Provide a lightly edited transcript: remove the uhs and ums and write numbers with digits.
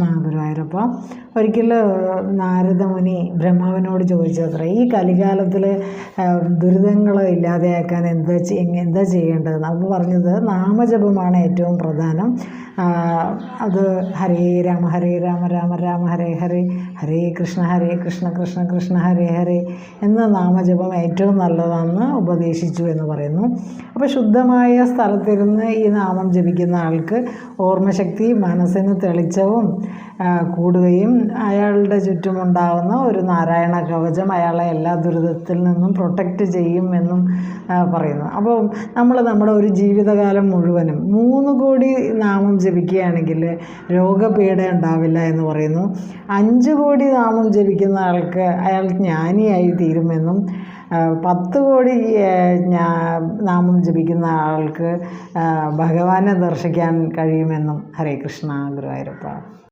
കൃഷ്ണ ഗുരുവായൂരപ്പ. ഒരിക്കൽ നാരദമുനി ബ്രഹ്മാവിനോട് ചോദിച്ചത്രേ, ഈ കലികാലത്തിൽ ദുരിതങ്ങൾ ഇല്ലാതെയാക്കാൻ എന്താ ചെയ്യേണ്ടതെന്ന്. അപ്പോൾ പറഞ്ഞത് നാമജപമാണ് ഏറ്റവും പ്രധാനം. അത് ഹരേ രാമ രാമ രാമ ഹരേ ഹരേ, ഹരേ കൃഷ്ണ കൃഷ്ണ കൃഷ്ണ ഹരേ ഹരേ എന്ന നാമജപം ഏറ്റവും നല്ലതാണെന്ന് ഉപദേശിച്ചു എന്ന് പറയുന്നു. അപ്പോൾ ശുദ്ധമായ സ്ഥലത്തിരുന്ന് ഈ നാമം ജപിക്കുന്ന ആൾക്ക് ഓർമ്മശക്തി, മനസ്സിന് തെളിച്ചവും കൂടുകയും അയാളുടെ ചുറ്റുമുണ്ടാകുന്ന ഒരു നാരായണ കവചം അയാളെ എല്ലാ ദുരിതത്തിൽ നിന്നും പ്രൊട്ടക്റ്റ് ചെയ്യും എന്നും പറയുന്നു. അപ്പോൾ നമ്മുടെ ഒരു ജീവിതകാലം മുഴുവനും 3 കോടി നാമം ജപിക്കുകയാണെങ്കിൽ രോഗപീഠ ഉണ്ടാവില്ല എന്ന് പറയുന്നു. 5 കോടി നാമം ജപിക്കുന്ന ആൾക്ക് അയാൾ ജ്ഞാനിയായി തീരുമെന്നും 10 കോടി നാമം ജപിക്കുന്ന ആൾക്ക് ഭഗവാനെ ദർശിക്കാൻ കഴിയുമെന്നും. ഹരേ കൃഷ്ണ ഗുരുവായൂരപ്പ.